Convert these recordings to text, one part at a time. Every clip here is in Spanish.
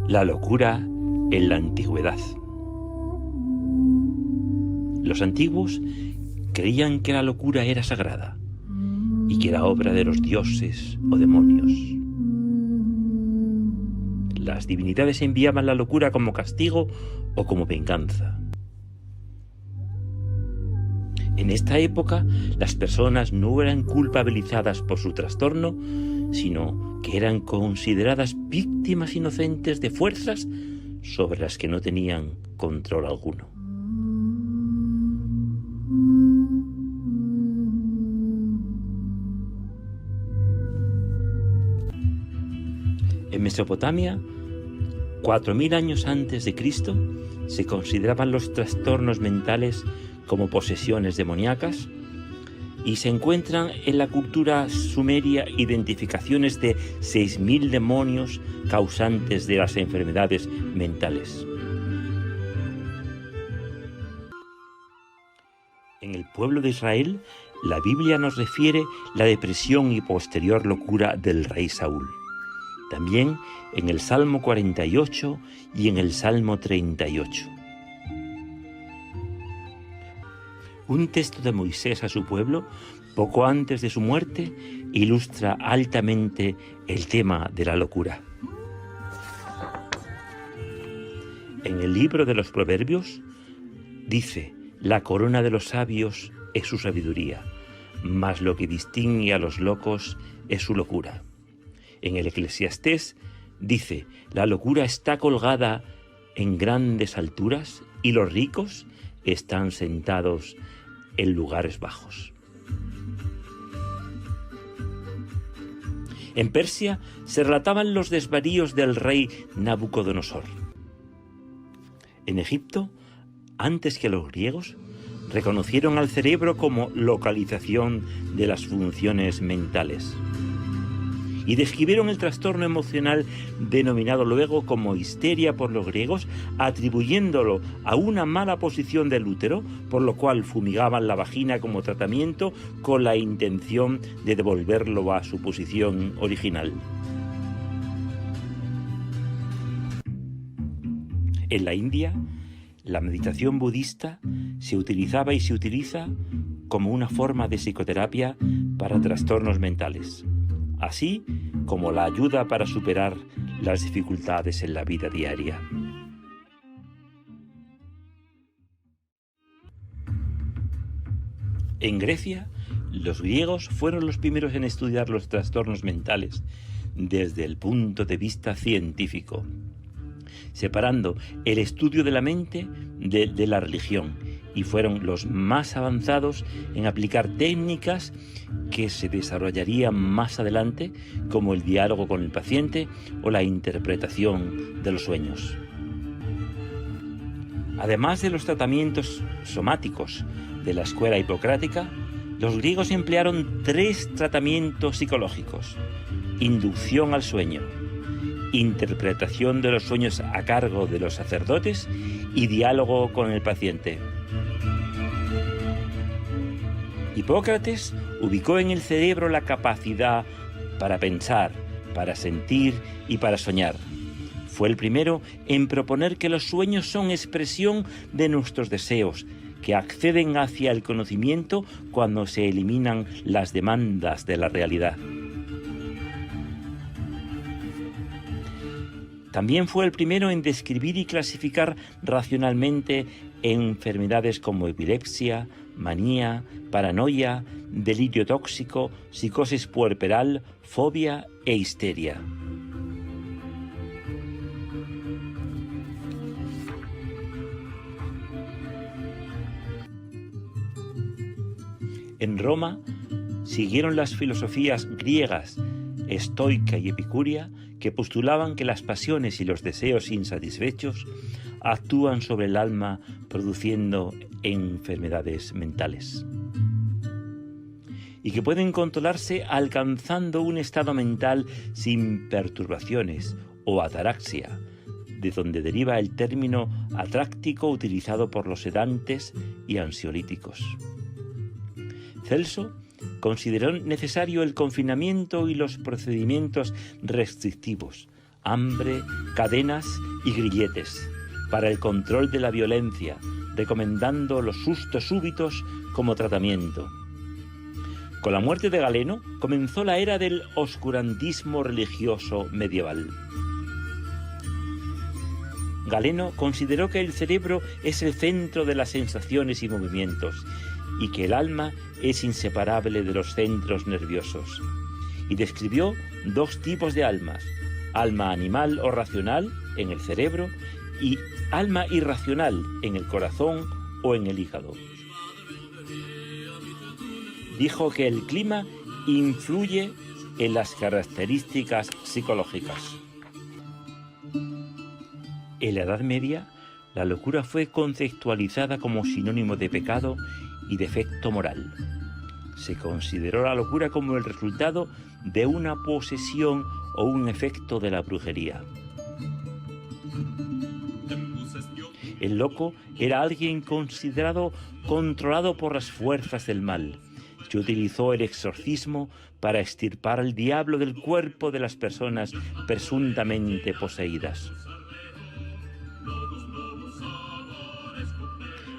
La locura en la antigüedad. Los antiguos creían que la locura era sagrada y que era obra de los dioses o demonios. Las divinidades enviaban la locura como castigo o como venganza. En esta época, las personas no eran culpabilizadas por su trastorno, sino que eran consideradas víctimas inocentes de fuerzas sobre las que no tenían control alguno. En Mesopotamia, 4000 años antes de Cristo, se consideraban los trastornos mentales como posesiones demoníacas, y se encuentran en la cultura sumeria identificaciones de 6000 demonios causantes de las enfermedades mentales. En el pueblo de Israel, la Biblia nos refiere la depresión y posterior locura del rey Saúl. También en el Salmo 48 y en el Salmo 38. Un texto de Moisés a su pueblo, poco antes de su muerte, ilustra altamente el tema de la locura. En el libro de los Proverbios dice: la corona de los sabios es su sabiduría, mas lo que distingue a los locos es su locura. En el Eclesiastés dice: la locura está colgada en grandes alturas y los ricos están sentados en lugares bajos. En Persia se relataban los desvaríos del rey Nabucodonosor. En Egipto, antes que los griegos, reconocieron al cerebro como localización de las funciones mentales y describieron el trastorno emocional denominado luego como histeria por los griegos, atribuyéndolo a una mala posición del útero, por lo cual fumigaban la vagina como tratamiento con la intención de devolverlo a su posición original. En la India, la meditación budista se utilizaba y se utiliza como una forma de psicoterapia para trastornos mentales, así como la ayuda para superar las dificultades en la vida diaria. En Grecia, los griegos fueron los primeros en estudiar los trastornos mentales desde el punto de vista científico, separando el estudio de la mente de la religión, y fueron los más avanzados en aplicar técnicas que se desarrollarían más adelante, como el diálogo con el paciente o la interpretación de los sueños. Además de los tratamientos somáticos de la escuela hipocrática, los griegos emplearon 3 tratamientos psicológicos: inducción al sueño, interpretación de los sueños a cargo de los sacerdotes y diálogo con el paciente. Hipócrates ubicó en el cerebro la capacidad para pensar, para sentir y para soñar. Fue el primero en proponer que los sueños son expresión de nuestros deseos, que acceden hacia el conocimiento cuando se eliminan las demandas de la realidad. También fue el primero en describir y clasificar racionalmente enfermedades como epilepsia, manía, paranoia, delirio tóxico, psicosis puerperal, fobia e histeria. En Roma siguieron las filosofías griegas, estoica y epicúrea, que postulaban que las pasiones y los deseos insatisfechos actúan sobre el alma produciendo enfermedades mentales y que pueden controlarse alcanzando un estado mental sin perturbaciones o ataraxia, de donde deriva el término atráctico utilizado por los sedantes y ansiolíticos. Celso consideró necesario el confinamiento y los procedimientos restrictivos, hambre, cadenas y grilletes, para el control de la violencia, recomendando los sustos súbitos como tratamiento. Con la muerte de Galeno comenzó la era del oscurantismo religioso medieval. Galeno consideró que el cerebro es el centro de las sensaciones y movimientos y que el alma es inseparable de los centros nerviosos. Y describió dos tipos de almas: alma animal o racional en el cerebro y alma irracional en el corazón o en el hígado. Dijo que el clima influye en las características psicológicas. En la Edad Media, la locura fue conceptualizada como sinónimo de pecado y defecto moral. Se consideró la locura como el resultado de una posesión o un efecto de la brujería. El loco era alguien considerado controlado por las fuerzas del mal, que utilizó el exorcismo para extirpar al diablo del cuerpo de las personas presuntamente poseídas.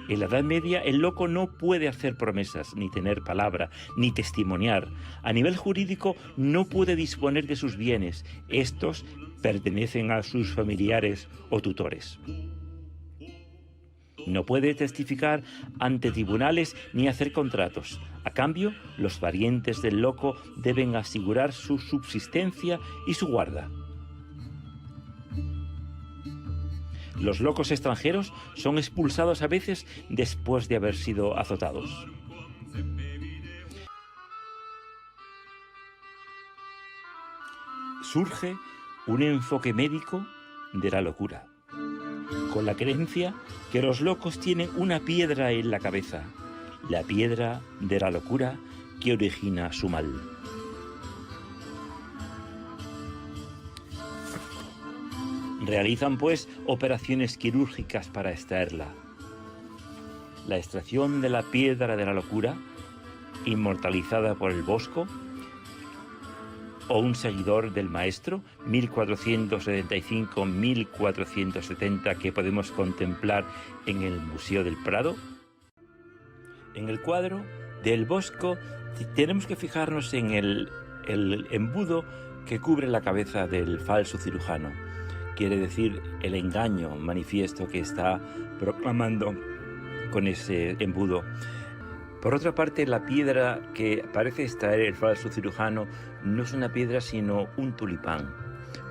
En la Edad Media, el loco no puede hacer promesas, ni tener palabra, ni testimoniar. A nivel jurídico, no puede disponer de sus bienes. Estos pertenecen a sus familiares o tutores. No puede testificar ante tribunales ni hacer contratos. A cambio, los parientes del loco deben asegurar su subsistencia y su guarda. Los locos extranjeros son expulsados a veces después de haber sido azotados. Surge un enfoque médico de la locura, con la creencia que los locos tienen una piedra en la cabeza, la piedra de la locura que origina su mal. Realizan, pues, operaciones quirúrgicas para extraerla. La extracción de la piedra de la locura, inmortalizada por el Bosco, o un seguidor del maestro, 1475-1470, que podemos contemplar en el Museo del Prado. En el cuadro del Bosco tenemos que fijarnos en el embudo que cubre la cabeza del falso cirujano. Quiere decir el engaño manifiesto que está proclamando con ese embudo. Por otra parte, la piedra que parece extraer el falso cirujano no es una piedra sino un tulipán,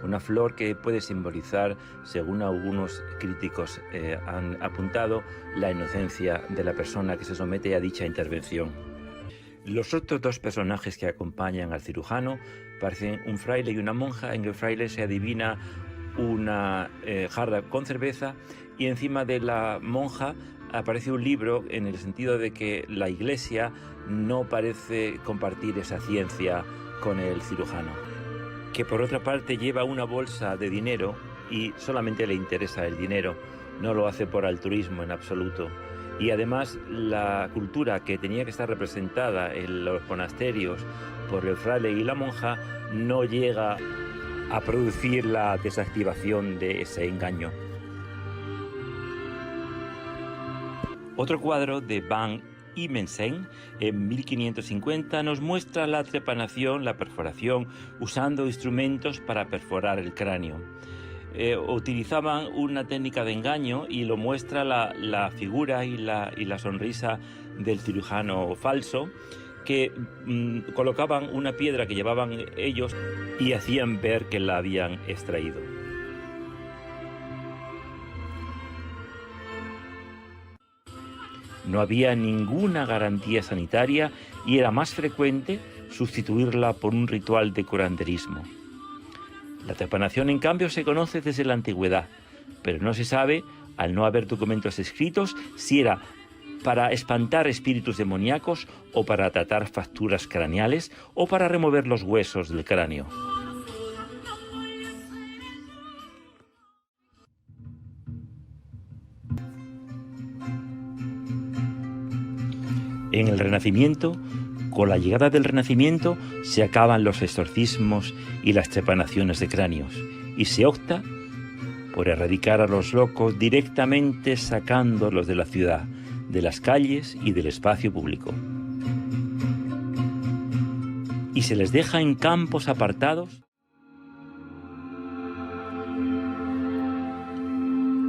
una flor que puede simbolizar, según algunos críticos han apuntado, la inocencia de la persona que se somete a dicha intervención. Los otros dos personajes que acompañan al cirujano parecen un fraile y una monja. En el fraile se adivina una jarra con cerveza y encima de la monja aparece un libro, en el sentido de que la Iglesia no parece compartir esa ciencia con el cirujano, que por otra parte lleva una bolsa de dinero y solamente le interesa el dinero, no lo hace por altruismo en absoluto. Y además la cultura que tenía que estar representada en los monasterios por el fraile y la monja no llega a producir la desactivación de ese engaño. Otro cuadro de Van Immensen, en 1550, nos muestra la trepanación, la perforación, usando instrumentos para perforar el cráneo. Utilizaban una técnica de engaño y lo muestra la figura y la sonrisa del cirujano falso, que colocaban una piedra que llevaban ellos y hacían ver que la habían extraído. No había ninguna garantía sanitaria y era más frecuente sustituirla por un ritual de curanderismo. La trepanación, en cambio, se conoce desde la antigüedad, pero no se sabe, al no haber documentos escritos, si era para espantar espíritus demoníacos o para tratar fracturas craneales o para remover los huesos del cráneo. En el Renacimiento, con la llegada del Renacimiento, se acaban los exorcismos y las trepanaciones de cráneos, y se opta por erradicar a los locos directamente sacándolos de la ciudad, de las calles y del espacio público. Y se les deja en campos apartados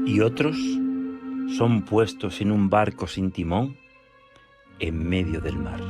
y otros son puestos en un barco sin timón en medio del mar.